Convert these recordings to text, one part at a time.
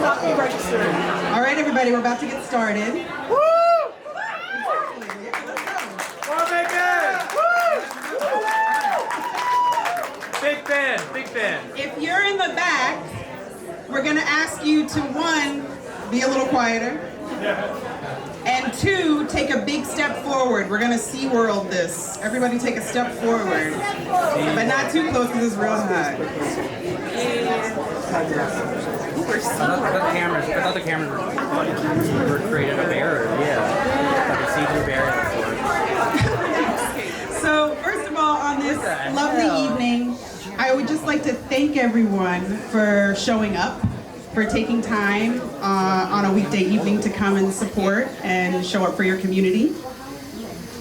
All right, everybody, we're about to get started. Woo! Big fan, big fan. If you're in the back, we're going to ask you to, one, be a little quieter, and two, take a big step forward. We're going to SeaWorld this. Everybody take a step forward, but not too close because it's real hot. I thought the cameras were created a bear. Like a see-through bear. So, first of all, on this lovely evening, I would just like to thank everyone for showing up, for taking time on a weekday evening to come and support and show up for your community.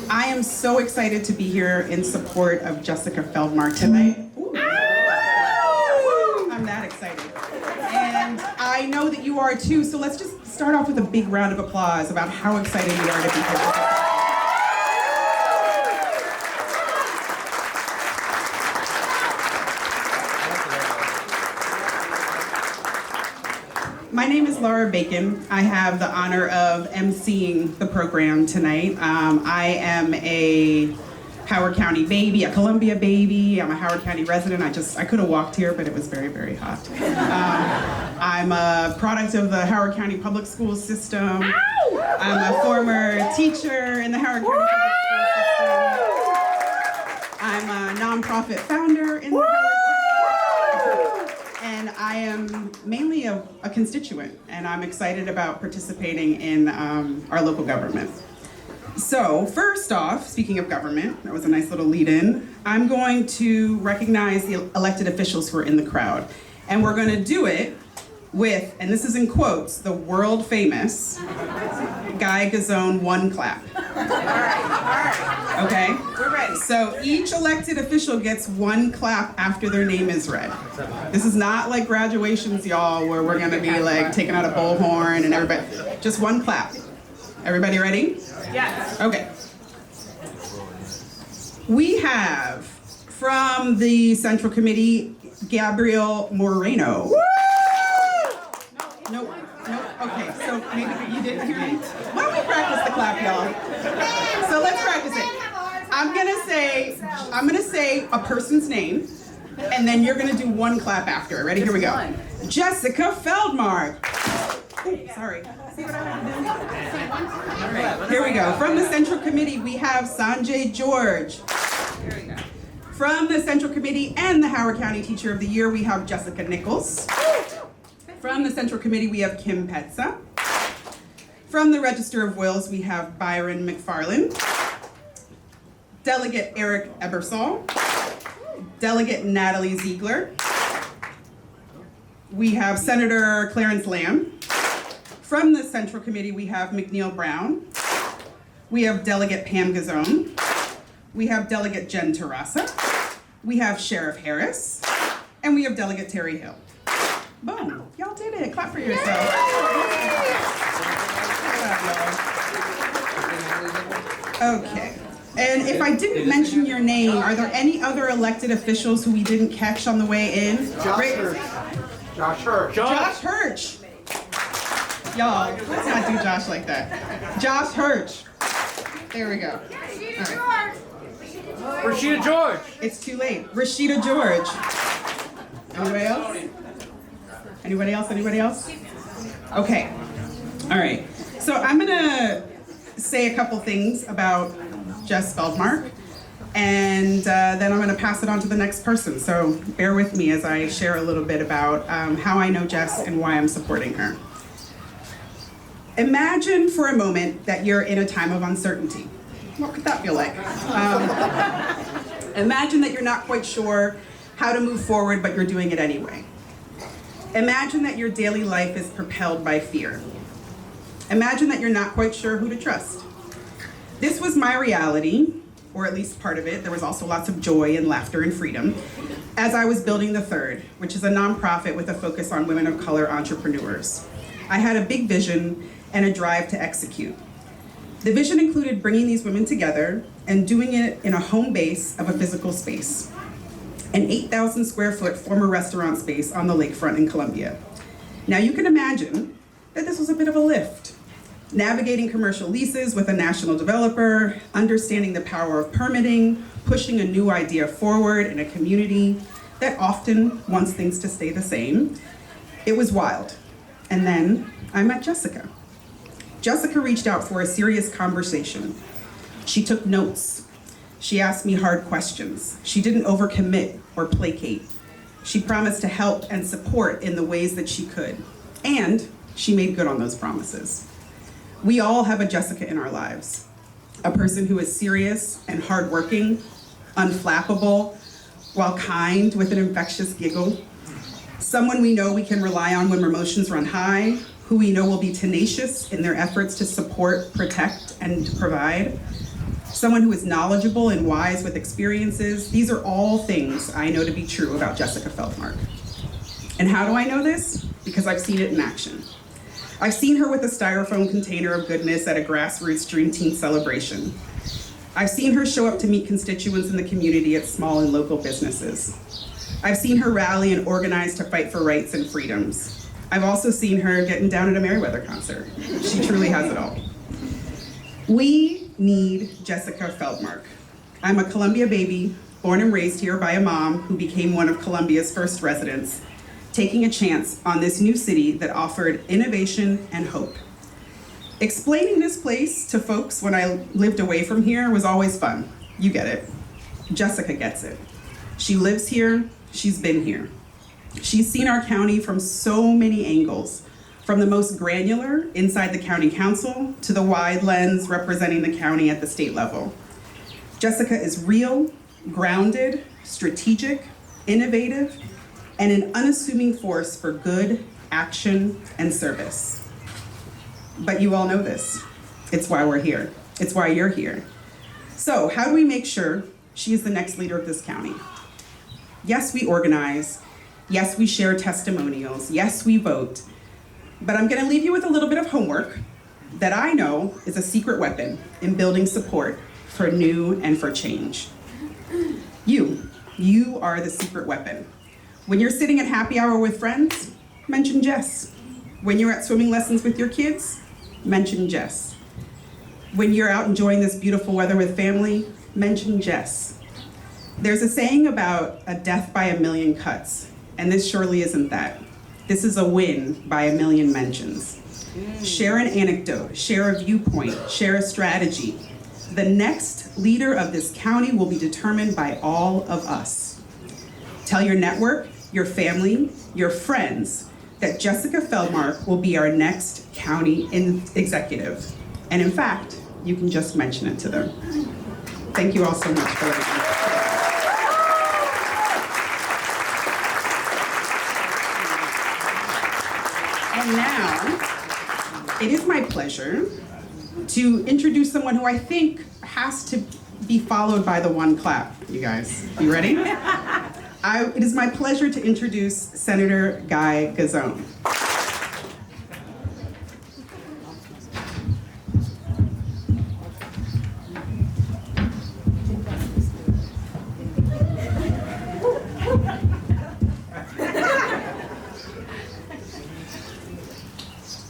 I am so excited to be here in support of Jessica Feldmark tonight. I'm that excited. And I know that you are too, so let's just start off with a big round of applause about how excited we are to be here. My name is Laura Bacon. I have the honor of emceeing the program tonight. I am a Howard County baby, a Columbia baby. I'm a Howard County resident. I could have walked here, but it was very, very hot. I'm a product of the Howard County Public School System. I'm a former teacher in the Howard County Public School System. I'm a nonprofit founder in the Howard County. And I am mainly a constituent, and I'm excited about participating in our local government. So first off, speaking of government, that was a nice little lead-in, I'm going to recognize the elected officials who are in the crowd. And we're going to do it with, and this is in quotes, the world famous Guy Gazzone one clap. All right. Okay? We're ready. So each elected official gets one clap after their name is read. This is not like graduations, y'all, where we're gonna be like taking out a bullhorn and everybody, just one clap. Everybody ready? Yes. Okay. We have from the Central Committee, Gabriel Moreno. Nope. Okay, so maybe you didn't hear me. Why don't we practice the clap, y'all? So let's practice it. I'm gonna say a person's name, and then you're gonna do one clap after. Ready? Here we go. Jessica Feldmark. Ooh, sorry. See what I want to do? Here we go. From the Central Committee, we have Sanjay George. Here we go. From the Central Committee and the Howard County Teacher of the Year, we have Jessica Nichols. From the Central Committee, we have Kim Petza. From the Register of Wills, we have Byron McFarland. Delegate Eric Ebersol. Delegate Natalie Ziegler. We have Senator Clarence Lamb. From the Central Committee, we have McNeil Brown. We have Delegate Pam Gazzone. We have Delegate Jen Terrassa. We have Sheriff Harris. And we have Delegate Terry Hill. Boom. Y'all did it. Clap for yourself. Okay. And if I didn't mention your name, are there any other elected officials who we didn't catch on the way in? Josh Hirsch. Josh Hirsch. Y'all, let's not do Josh like that. Josh Hirsch. There we go. All right. Rashida George. It's too late. Rashida George. Anybody else? Anybody else? Okay. All right. So I'm going to say a couple things about Jess Feldmark, and then I'm going to pass it on to the next person. So bear with me as I share a little bit about how I know Jess and why I'm supporting her. Imagine for a moment that you're in a time of uncertainty. What could that feel like? Imagine that you're not quite sure how to move forward, but you're doing it anyway. Imagine that your daily life is propelled by fear. Imagine that you're not quite sure who to trust. This was my reality, or at least part of it. There was also lots of joy and laughter and freedom as I was building The Third, which is a nonprofit with a focus on women of color entrepreneurs. I had a big vision and a drive to execute. The vision included bringing these women together and doing it in a home base of a physical space, an 8,000 square foot former restaurant space on the lakefront in Columbia. Now you can imagine that this was a bit of a lift. Navigating commercial leases with a national developer, understanding the power of permitting, pushing a new idea forward in a community that often wants things to stay the same. It was wild. And then I met Jessica. Jessica reached out for a serious conversation. She took notes. She asked me hard questions. She didn't overcommit or placate. She promised to help and support in the ways that she could. And she made good on those promises. We all have a Jessica in our lives. A person who is serious and hardworking, unflappable, while kind with an infectious giggle. Someone we know we can rely on when emotions run high, who we know will be tenacious in their efforts to support, protect, and to provide. Someone who is knowledgeable and wise with experiences. These are all things I know to be true about Jessica Feldmark. And how do I know this? Because I've seen it in action. I've seen her with a styrofoam container of goodness at a grassroots Dream Team celebration. I've seen her show up to meet constituents in the community at small and local businesses. I've seen her rally and organize to fight for rights and freedoms. I've also seen her getting down at a Merriweather concert. She truly has it all. We need Jessica Feldmark. I'm a Columbia baby, born and raised here by a mom who became one of Columbia's first residents, taking a chance on this new city that offered innovation and hope. Explaining this place to folks when I lived away from here was always fun. You get it. Jessica gets it. She lives here, she's been here. She's seen our county from so many angles, from the most granular inside the county council to the wide lens representing the county at the state level. Jessica is real, grounded, strategic, innovative, and an unassuming force for good, action, and service. But you all know this. It's why we're here. It's why you're here. So how do we make sure she is the next leader of this county? Yes, we organize. Yes, we share testimonials. Yes, we vote. But I'm gonna leave you with a little bit of homework that I know is a secret weapon in building support for new and for change. You are the secret weapon. When you're sitting at happy hour with friends, mention Jess. When you're at swimming lessons with your kids, mention Jess. When you're out enjoying this beautiful weather with family, mention Jess. There's a saying about a death by a million cuts, and this surely isn't that. This is a win by a million mentions. Share an anecdote, share a viewpoint, share a strategy. The next leader of this county will be determined by all of us. Tell your network, your family, your friends, that Jessica Feldmark will be our next county executive. And in fact, you can just mention it to them. Thank you all so much for listening. And now, it is my pleasure to introduce someone who I think has to be followed by the one clap, you guys. You ready? It is my pleasure to introduce Senator Guy Gazzone.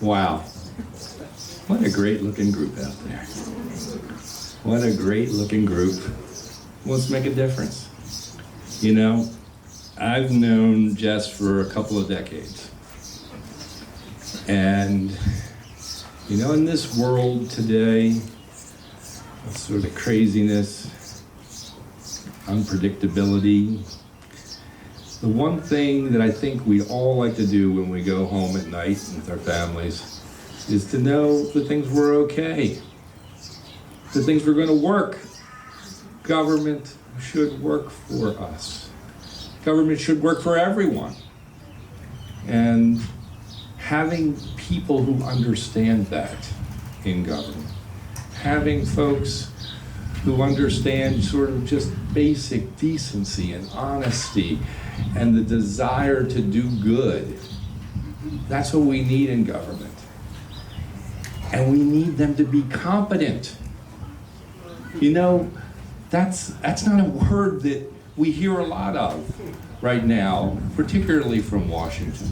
Wow. What a great looking group out there. What a great looking group. Let's make a difference. You know, I've known Jess for a couple of decades. And, you know, in this world today, of sort of craziness, unpredictability, the one thing that I think we all like to do when we go home at night with our families is to know that things were okay, that things were going to work. Government should work for us. Government should work for everyone. And having people who understand that in government, having folks who understand sort of just basic decency and honesty and the desire to do good, that's what we need in government. And we need them to be competent. You know, that's not a word that we hear a lot of right now, particularly from Washington.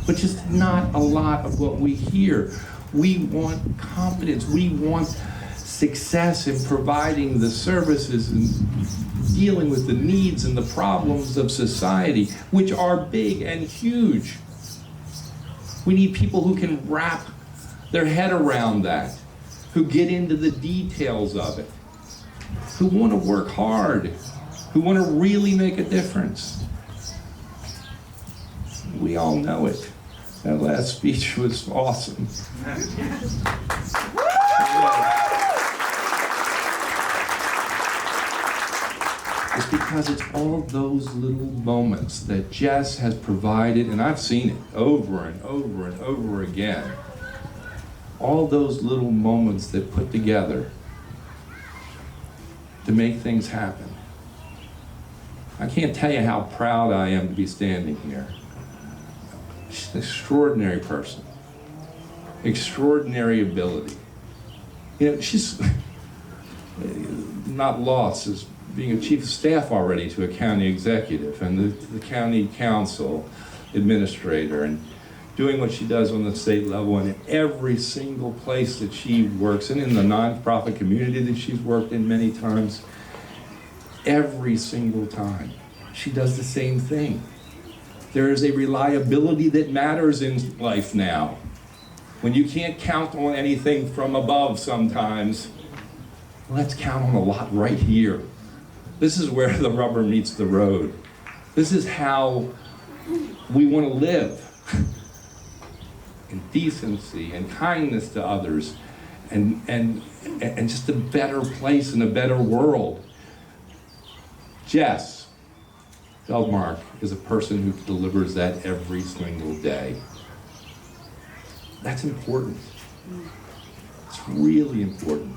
but just not a lot of what we hear. We want competence. We want success in providing the services and dealing with the needs and the problems of society, which are big and huge. We need people who can wrap their head around that, who get into the details of it, who want to work hard, who want to really make a difference. We all know it. That last speech was awesome. It's because it's all those little moments that Jess has provided, and I've seen it over and over and over again. All those little moments that put together to make things happen. I can't tell you how proud I am to be standing here. She's an extraordinary person, extraordinary ability. You know, she's not lost as being a chief of staff already to a county executive and the county council administrator, and doing what she does on the state level and in every single place that she works in the nonprofit community that she's worked in many times. Every single time she does the same thing. There is a reliability that matters in life now. When you can't count on anything from above sometimes, let's count on a lot right here. This is where the rubber meets the road. This is how we want to live. In decency and kindness to others, and just a better place and a better world. Jess Feldmark is a person who delivers that every single day. That's important. It's really important.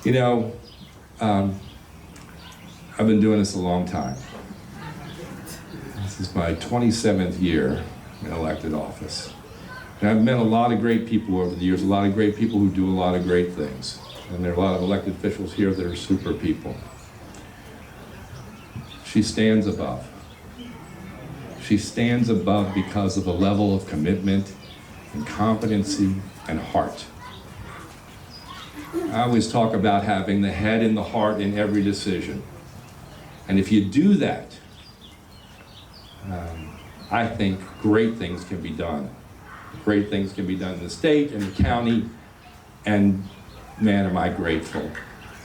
You know, I've been doing this a long time. This is my 27th year in elected office. And I've met a lot of great people over the years, a lot of great people who do a lot of great things. And there are a lot of elected officials here that are super people. She stands above. She stands above because of a level of commitment and competency and heart. I always talk about having the head and the heart in every decision. And if you do that, I think great things can be done. Great things can be done in the state and the county, and man, am I grateful.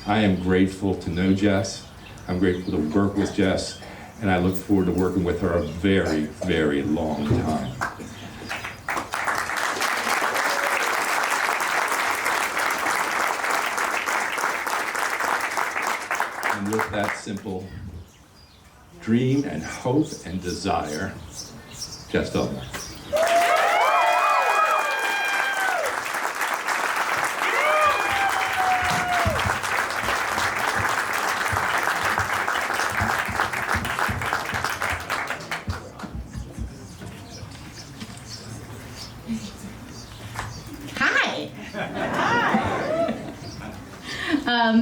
I am grateful to know Jess. I'm grateful to work with Jess, and I look forward to working with her a very, very long time. And with that simple dream and hope and desire, Geoff Thiel.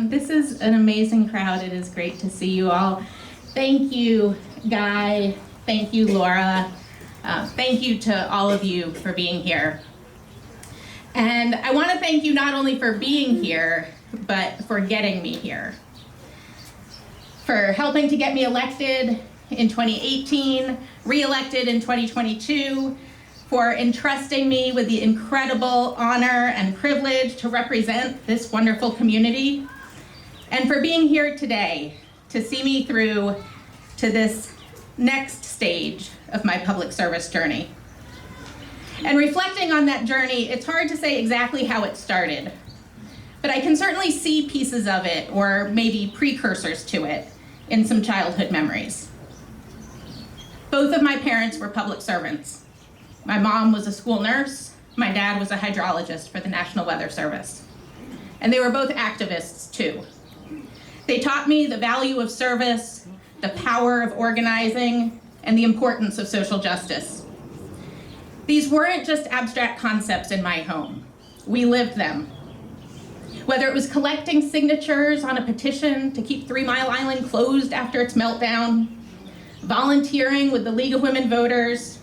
This is an amazing crowd. It is great to see you all. Thank you, Guy. Thank you, Laura. Thank you to all of you for being here. And I want to thank you not only for being here, but for getting me here. For helping to get me elected in 2018, re-elected in 2022, for entrusting me with the incredible honor and privilege to represent this wonderful community, and for being here today to see me through to this next stage of my public service journey. And reflecting on that journey, it's hard to say exactly how it started, but I can certainly see pieces of it, or maybe precursors to it, in some childhood memories. Both of my parents were public servants. My mom was a school nurse, my dad was a hydrologist for the National Weather Service. And they were both activists too. They taught me the value of service, the power of organizing, and the importance of social justice. These weren't just abstract concepts in my home. We lived them. Whether it was collecting signatures on a petition to keep 3 Mile Island closed after its meltdown, volunteering with the League of Women Voters,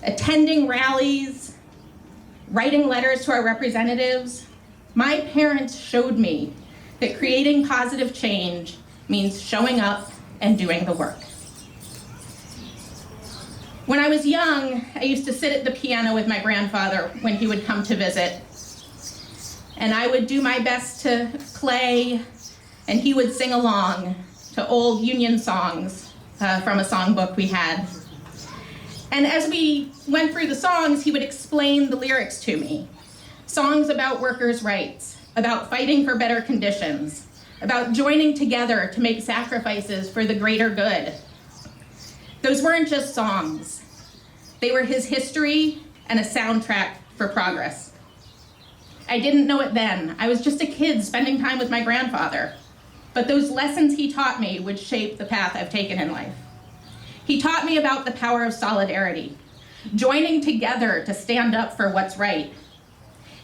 attending rallies, writing letters to our representatives, my parents showed me that creating positive change means showing up and doing the work. When I was young, I used to sit at the piano with my grandfather when he would come to visit. And I would do my best to play, and he would sing along to old Union songs from a songbook we had. And as we went through the songs, he would explain the lyrics to me. Songs about workers' rights, about fighting for better conditions, about joining together to make sacrifices for the greater good. Those weren't just songs. They were his history and a soundtrack for progress. I didn't know it then. I was just a kid spending time with my grandfather. But those lessons he taught me would shape the path I've taken in life. He taught me about the power of solidarity, joining together to stand up for what's right.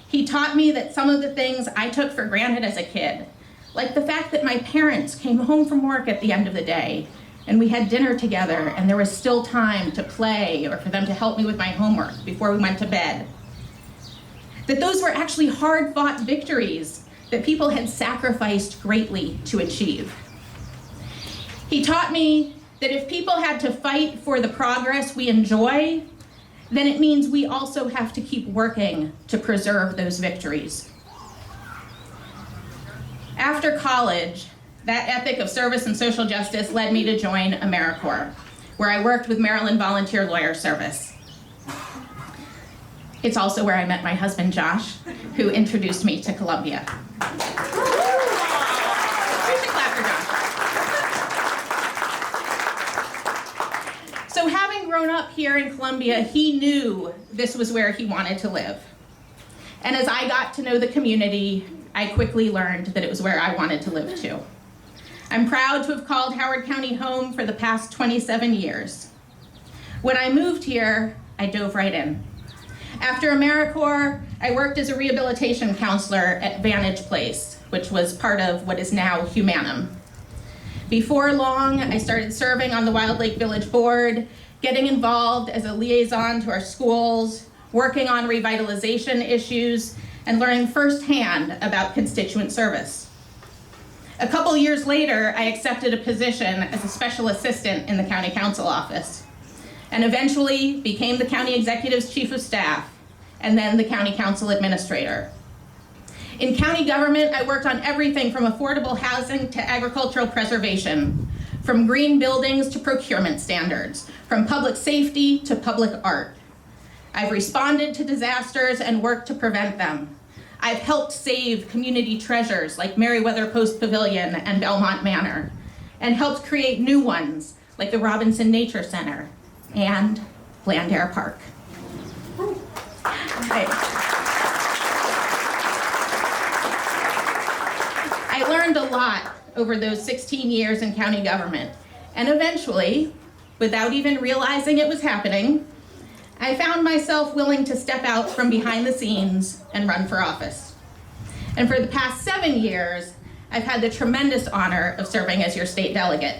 He taught me that some of the things I took for granted as a kid, like the fact that my parents came home from work at the end of the day and we had dinner together and there was still time to play or for them to help me with my homework before we went to bed. That those were actually hard-fought victories that people had sacrificed greatly to achieve. He taught me that if people had to fight for the progress we enjoy, then it means we also have to keep working to preserve those victories. After college, that ethic of service and social justice led me to join AmeriCorps, where I worked with Maryland Volunteer Lawyer Service. It's also where I met my husband, Josh, who introduced me to Columbia. We should clap for Josh. So having grown up here in Columbia, he knew this was where he wanted to live. And as I got to know the community, I quickly learned that it was where I wanted to live too. I'm proud to have called Howard County home for the past 27 years. When I moved here, I dove right in. After AmeriCorps, I worked as a rehabilitation counselor at Vantage Place, which was part of what is now Humanum. Before long, I started serving on the Wild Lake Village Board, getting involved as a liaison to our schools, working on revitalization issues, and learning firsthand about constituent service. A couple years later, I accepted a position as a special assistant in the county council office, and eventually became the county executive's chief of staff, and then the county council administrator. In county government, I worked on everything from affordable housing to agricultural preservation, from green buildings to procurement standards, from public safety to public art. I've responded to disasters and worked to prevent them. I've helped save community treasures like Meriwether Post Pavilion and Belmont Manor, and helped create new ones like the Robinson Nature Center and Blandair Park. I learned a lot over those 16 years in county government, and eventually, without even realizing it was happening, I found myself willing to step out from behind the scenes and run for office. And for the past 7 years, I've had the tremendous honor of serving as your state delegate.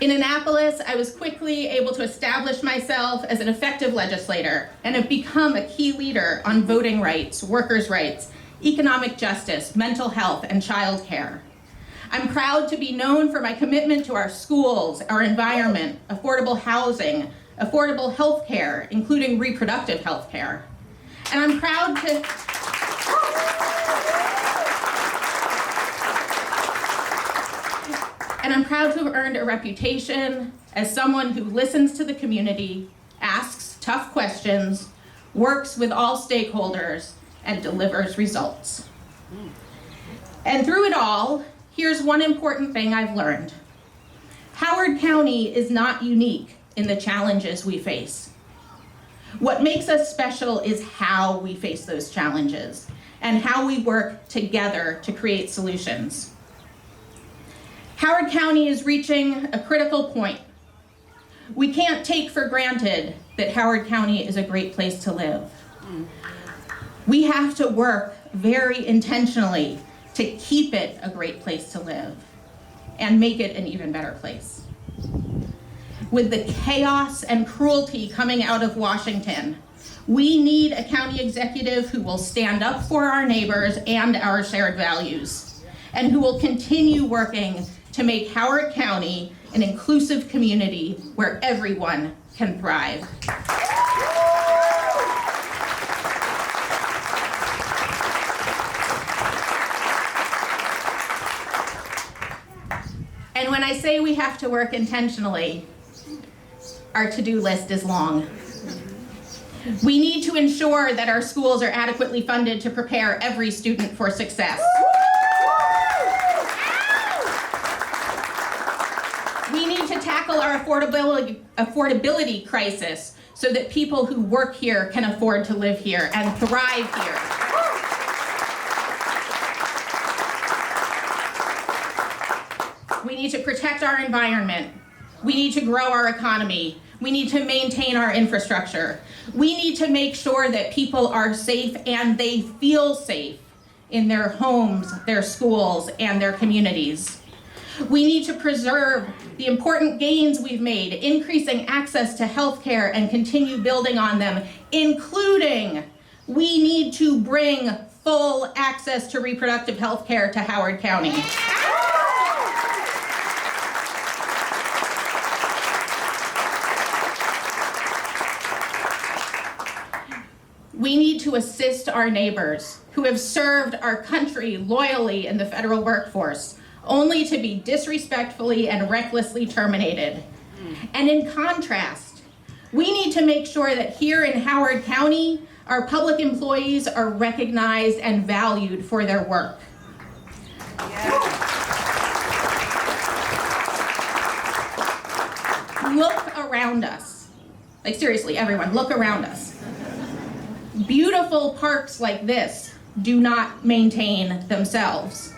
In Annapolis, I was quickly able to establish myself as an effective legislator and have become a key leader on voting rights, workers' rights, economic justice, mental health, and child care. I'm proud to be known for my commitment to our schools, our environment, affordable housing, affordable health care, including reproductive health care. And I'm proud to have earned a reputation as someone who listens to the community, asks tough questions, works with all stakeholders, and delivers results. And through it all, here's one important thing I've learned. Howard County is not unique in the challenges we face. What makes us special is how we face those challenges and how we work together to create solutions. Howard County is reaching a critical point. We can't take for granted that Howard County is a great place to live. We have to work very intentionally to keep it a great place to live and make it an even better place. with the chaos and cruelty coming out of Washington. We need a county executive who will stand up for our neighbors and our shared values, and who will continue working to make Howard County an inclusive community where everyone can thrive. And when I say we have to work intentionally, our to-do list is long. We need to ensure that our schools are adequately funded to prepare every student for success. We need to tackle our affordability crisis so that people who work here can afford to live here and thrive here. We need to protect our environment. We need to grow our economy. We need to maintain our infrastructure. We need to make sure that people are safe and they feel safe in their homes, their schools, and their communities. We need to preserve the important gains we've made, increasing access to healthcare, and continue building on them, including we need to bring full access to reproductive health care to Howard County. We need to assist our neighbors who have served our country loyally in the federal workforce, only to be disrespectfully and recklessly terminated. And in contrast, we need to make sure that here in Howard County, our public employees are recognized and valued for their work. Look around us. Like seriously, everyone, look around us. Beautiful parks like this do not maintain themselves,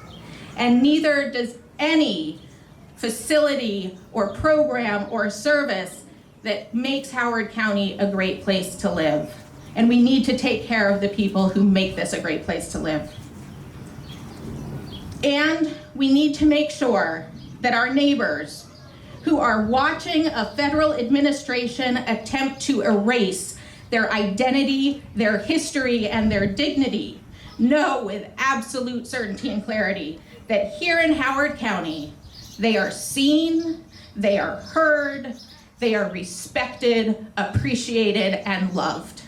and neither does any facility or program or service that makes Howard County a great place to live. And we need to take care of the people who make this a great place to live. And we need to make sure that our neighbors who are watching a federal administration attempt to erase their identity, their history, and their dignity know with absolute certainty and clarity that here in Howard County, they are seen, they are heard, they are respected, appreciated, and loved.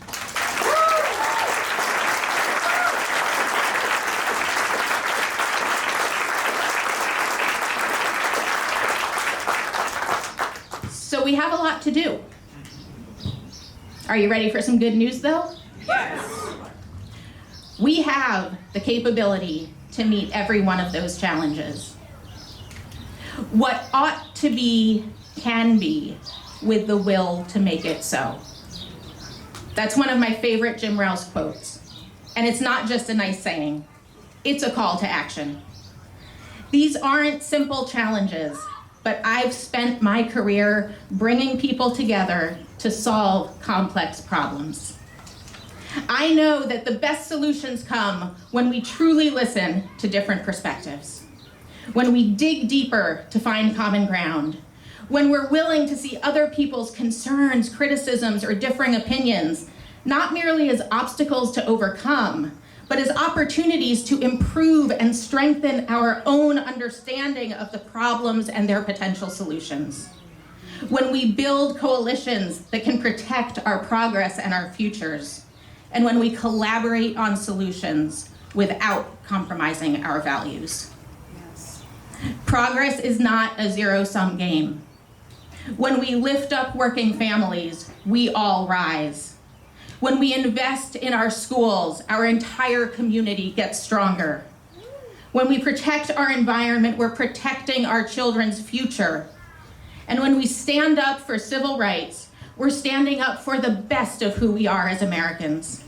So we have a lot to do. Are you ready for some good news, though? Yes. We have the capability to meet every one of those challenges. What ought to be can be, with the will to make it so. That's one of my favorite Jim Rouse quotes. And it's not just a nice saying, it's a call to action. These aren't simple challenges, but I've spent my career bringing people together to solve complex problems. I know that the best solutions come when we truly listen to different perspectives, when we dig deeper to find common ground, when we're willing to see other people's concerns, criticisms, or differing opinions, not merely as obstacles to overcome, but as opportunities to improve and strengthen our own understanding of the problems and their potential solutions. When we build coalitions that can protect our progress and our futures, and when we collaborate on solutions without compromising our values. Yes. Progress is not a zero-sum game. When we lift up working families, we all rise. When we invest in our schools, our entire community gets stronger. When we protect our environment, we're protecting our children's future. And when we stand up for civil rights, we're standing up for the best of who we are as Americans.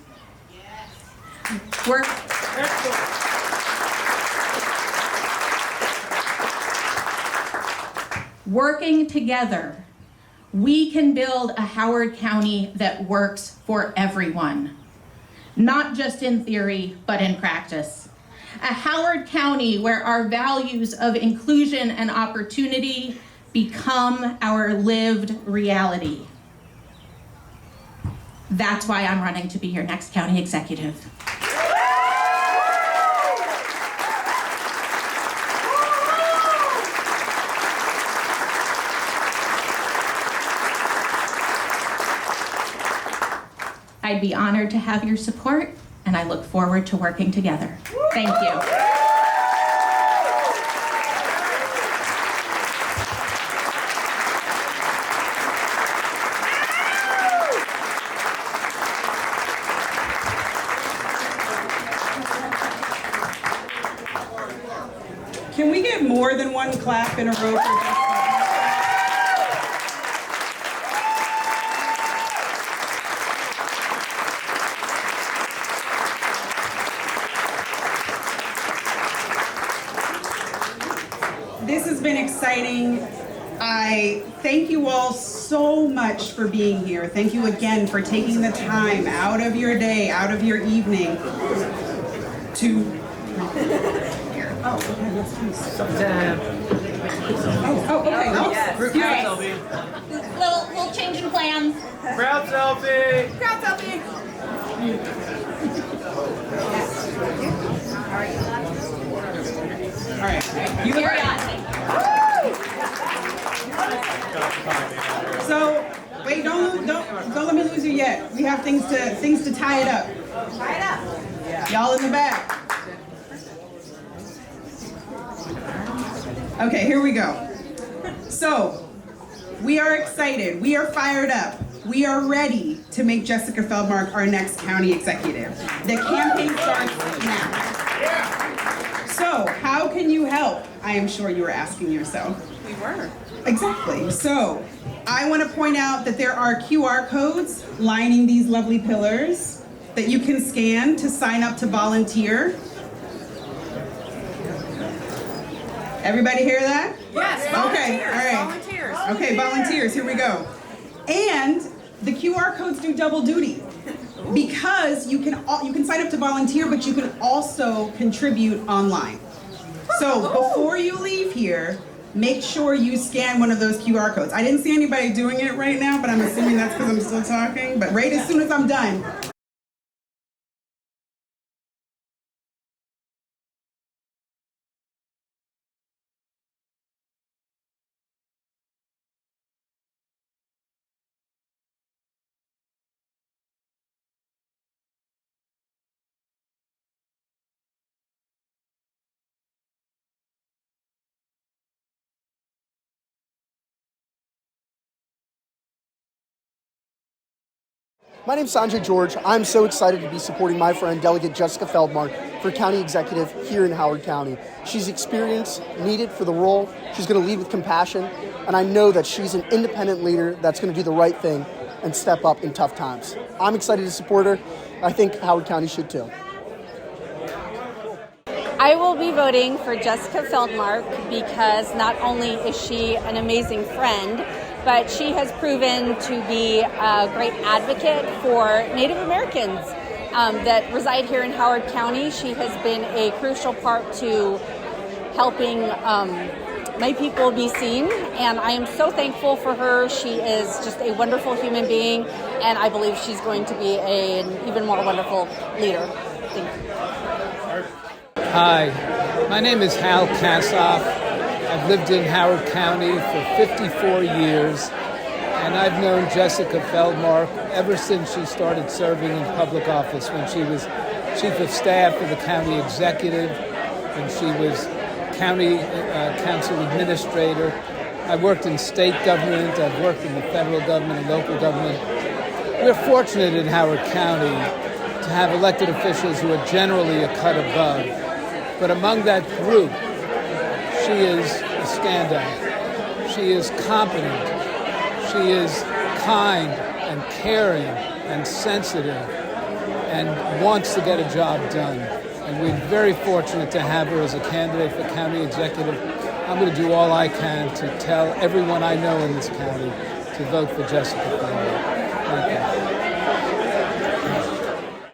Working together, we can build a Howard County that works for everyone, not just in theory, but in practice. A Howard County where our values of inclusion and opportunity, become our lived reality. That's why I'm running to be your next county executive. I'd be honored to have your support, and I look forward to working together. Thank you. Can we get more than one clap in a row for Jessica? This has been exciting. I thank you all so much for being here. Thank you again for taking the time out of your day, out of your evening to... Oh, okay, let's do Sometime. Oh, okay. Yes. Group Yes. selfie. Little change in plans. Crowd selfie. Crowd selfie. All right. You look Curiosity. So, wait, don't let me lose you yet. We have things to tie it up. Tie it up. Y'all in the back. Okay, here we go. So, we are excited. We are fired up. We are ready to make Jessica Feldmark our next county executive. The campaign starts now. So, how can you help? I am sure you were asking yourself. We were. Exactly. So, I want to point out that there are QR codes lining these lovely pillars that you can scan to sign up to volunteer. Everybody hear that? Yes, Okay, volunteers, all right. volunteers. Okay, volunteers, here we go. And the QR codes do double duty because you can sign up to volunteer, but you can also contribute online. So before you leave here, make sure you scan one of those QR codes. I didn't see anybody doing it right now, but I'm assuming that's because I'm still talking. But right as soon as I'm done, My name's Sanjay George. I'm so excited to be supporting my friend, Delegate Jessica Feldmark, for County Executive here in Howard County. She's experience needed for the role. She's going to lead with compassion, and I know that she's an independent leader that's going to do the right thing and step up in tough times. I'm excited to support her. I think Howard County should too. I will be voting for Jessica Feldmark because not only is she an amazing friend, but she has proven to be a great advocate for Native Americans that reside here in Howard County. She has been a crucial part to helping my people be seen, and I am so thankful for her. She is just a wonderful human being, and I believe she's going to be an even more wonderful leader. Thank you. Hi, my name is Hal Kassoff. I've lived in Howard County for 54 years, and I've known Jessica Feldmark ever since she started serving in public office, when she was Chief of Staff for the County Executive, when she was County Council Administrator. I worked in state government, I've worked in the federal government and local government. We're fortunate in Howard County to have elected officials who are generally a cut above, but among that group, she is a standout. She is competent. She is kind and caring and sensitive and wants to get a job done. And we're very fortunate to have her as a candidate for county executive. I'm going to do all I can to tell everyone I know in this county to vote for Jessica Feldmark.